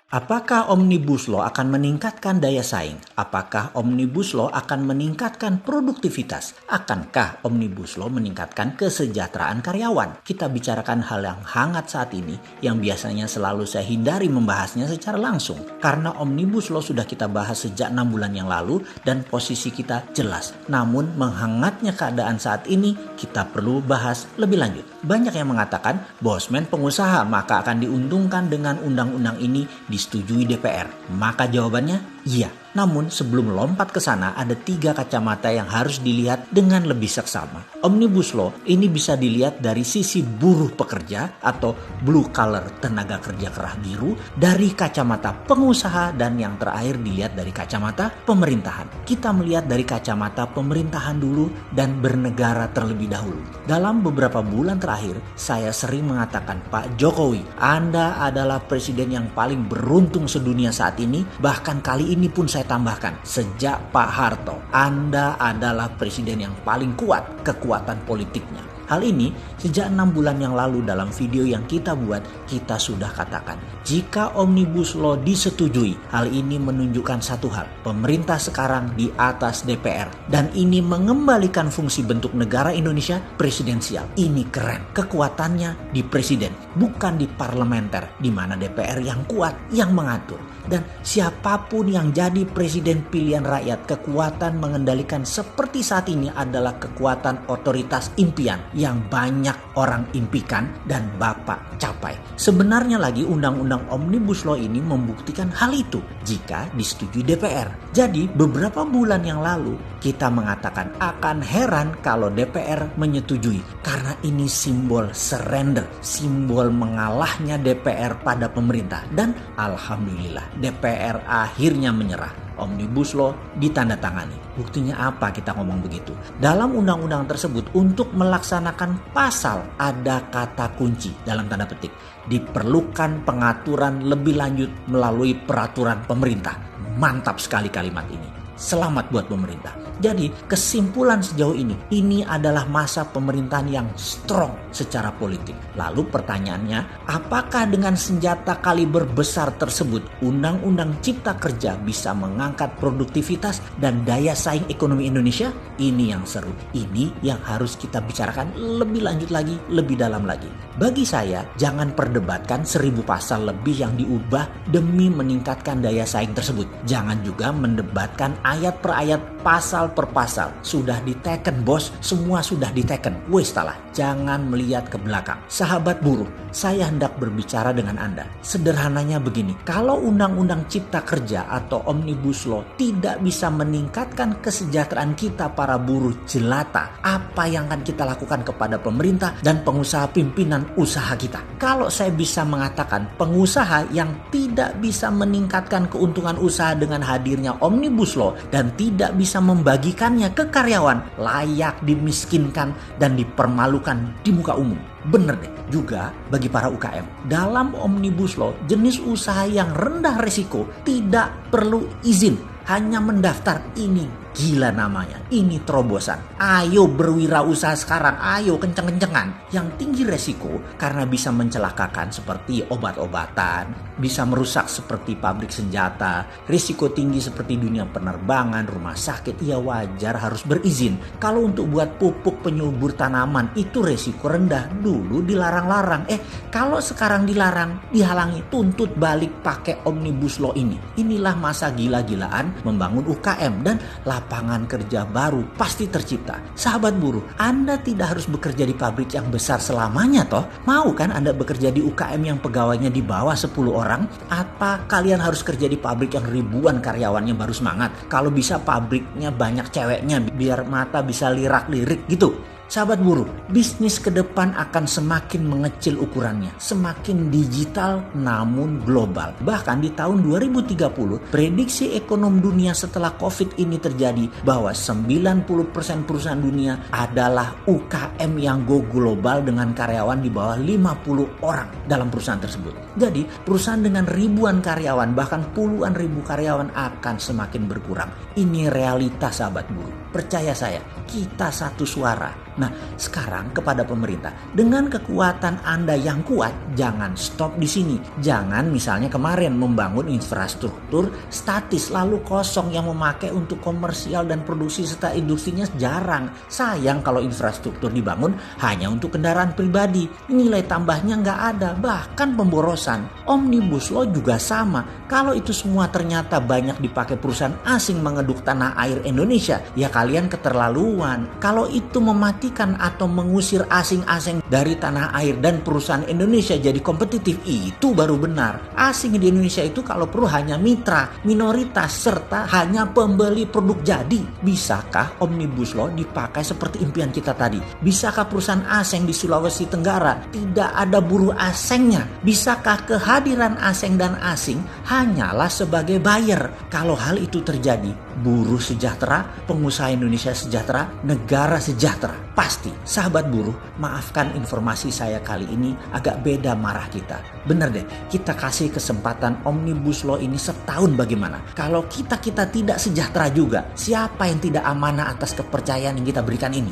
Apakah Omnibus Law akan meningkatkan daya saing? Apakah Omnibus Law akan meningkatkan produktivitas? Akankah Omnibus Law meningkatkan kesejahteraan karyawan? Kita bicarakan hal yang hangat saat ini yang biasanya selalu saya hindari membahasnya secara langsung. Karena Omnibus Law sudah kita bahas sejak 6 bulan yang lalu dan posisi kita jelas. Namun menghangatnya keadaan saat ini kita perlu bahas lebih lanjut. Banyak yang mengatakan bosman pengusaha maka akan diuntungkan dengan undang-undang ini disetujui DPR? Maka jawabannya iya. Namun sebelum lompat ke sana ada 3 kacamata yang harus dilihat dengan lebih seksama. Omnibus Law ini bisa dilihat dari sisi buruh pekerja atau blue collar tenaga kerja kerah biru, dari kacamata pengusaha, dan yang terakhir dilihat dari kacamata pemerintahan. Kita melihat dari kacamata pemerintahan dulu dan bernegara terlebih dahulu. Dalam beberapa bulan terakhir saya sering mengatakan, Pak Jokowi, Anda adalah presiden yang paling beruntung sedunia saat ini. Bahkan kali ini pun saya tambahkan, sejak Pak Harto, Anda adalah presiden yang paling kuat kekuatan politiknya. Hal ini sejak 6 bulan yang lalu dalam video yang kita buat, kita sudah katakan. Jika Omnibus Law disetujui, hal ini menunjukkan satu hal. Pemerintah sekarang di atas DPR. Dan ini mengembalikan fungsi bentuk negara Indonesia presidensial. Ini keren. Kekuatannya di presiden, bukan di parlementer, di mana DPR yang kuat, yang mengatur. Dan siapapun yang jadi presiden pilihan rakyat, kekuatan mengendalikan seperti saat ini adalah kekuatan otoritas impian yang banyak orang impikan dan Bapak capai. Sebenarnya lagi undang-undang Omnibus Law ini membuktikan hal itu jika disetujui DPR. Jadi beberapa bulan yang lalu kita mengatakan akan heran kalau DPR menyetujui, karena ini simbol surrender, simbol mengalahnya DPR pada pemerintah. Dan alhamdulillah DPR akhirnya menyerah. Omnibus Law ditandatangani. Buktinya apa kita ngomong begitu? Dalam undang-undang tersebut untuk melaksanakan pasal ada kata kunci dalam tanda petik. Diperlukan pengaturan lebih lanjut melalui peraturan pemerintah. Mantap sekali kalimat ini. Selamat buat pemerintah. Jadi kesimpulan sejauh ini adalah masa pemerintahan yang strong secara politik. Lalu pertanyaannya, apakah dengan senjata kaliber besar tersebut Undang-Undang Cipta Kerja bisa mengangkat produktivitas dan daya saing ekonomi Indonesia? Ini yang seru. Ini yang harus kita bicarakan lebih lanjut lagi, lebih dalam lagi. Bagi saya, jangan perdebatkan 1000 pasal lebih yang diubah demi meningkatkan daya saing tersebut. Jangan juga mendebatkan ayat per ayat, pasal per pasal. Sudah diteken bos, semua sudah diteken. Wes salah, jangan melihat ke belakang. Sahabat buruh, saya hendak berbicara dengan Anda. Sederhananya begini, kalau Undang-Undang Cipta Kerja atau Omnibus Law tidak bisa meningkatkan kesejahteraan kita para buruh jelata, apa yang akan kita lakukan kepada pemerintah dan pengusaha pimpinan usaha kita? Kalau saya bisa mengatakan pengusaha yang tidak bisa meningkatkan keuntungan usaha dengan hadirnya Omnibus Law dan tidak bisa membagikannya ke karyawan, layak dimiskinkan dan dipermalukan di muka umum. Bener deh. Juga bagi para UKM, dalam Omnibus Law jenis usaha yang rendah risiko tidak perlu izin, hanya mendaftar. Ini gila namanya, ini terobosan. Ayo berwirausaha sekarang, ayo kenceng-kencengan. Yang tinggi resiko karena bisa mencelakakan seperti obat-obatan, bisa merusak seperti pabrik senjata, risiko tinggi seperti dunia penerbangan, rumah sakit, ya wajar harus berizin. Kalau untuk buat pupuk penyubur tanaman itu resiko rendah, dulu dilarang-larang. Kalau sekarang dilarang, dihalangi, tuntut balik pakai Omnibus Law ini. Inilah masa gila-gilaan membangun UKM dan lapangan kerja baru pasti tercipta. Sahabat buruh, Anda tidak harus bekerja di pabrik yang besar selamanya toh. Mau kan Anda bekerja di UKM yang pegawainya di bawah 10 orang? Apa kalian harus kerja di pabrik yang ribuan karyawannya baru semangat? Kalau bisa pabriknya banyak ceweknya biar mata bisa lirak-lirik gitu. Sahabat buruh, bisnis ke depan akan semakin mengecil ukurannya, semakin digital namun global. Bahkan di tahun 2030, prediksi ekonomi dunia setelah COVID ini terjadi bahwa 90% perusahaan dunia adalah UKM yang go global dengan karyawan di bawah 50 orang dalam perusahaan tersebut. Jadi, perusahaan dengan ribuan karyawan, bahkan puluhan ribu karyawan akan semakin berkurang. Ini realitas sahabat buruh. Percaya saya, kita satu suara. Nah, sekarang kepada pemerintah, dengan kekuatan Anda yang kuat, jangan stop di sini. Jangan misalnya kemarin membangun infrastruktur statis lalu kosong yang memakai untuk komersial dan produksi serta industrinya jarang. Sayang kalau infrastruktur dibangun hanya untuk kendaraan pribadi. Nilai tambahnya nggak ada, bahkan pemborosan. Omnibus Law juga sama. Kalau itu semua ternyata banyak dipakai perusahaan asing mengeduk tanah air Indonesia, ya kalian keterlaluan. Kalau itu mematikan atau mengusir asing-asing dari tanah air dan perusahaan Indonesia jadi kompetitif, itu baru benar. Asing di Indonesia itu kalau perlu hanya mitra, minoritas, serta hanya pembeli produk jadi. Bisakah Omnibus Law dipakai seperti impian kita tadi? Bisakah perusahaan asing di Sulawesi Tenggara tidak ada buruh asingnya? Bisakah kehadiran asing dan asing hanyalah sebagai buyer? Kalau hal itu terjadi, buruh sejahtera, pengusaha Indonesia sejahtera, negara sejahtera. Pasti, sahabat buruh, maafkan informasi saya kali ini agak beda marah kita. Bener deh, kita kasih kesempatan Omnibus Law ini setahun bagaimana? Kalau kita tidak sejahtera juga, siapa yang tidak amanah atas kepercayaan yang kita berikan ini?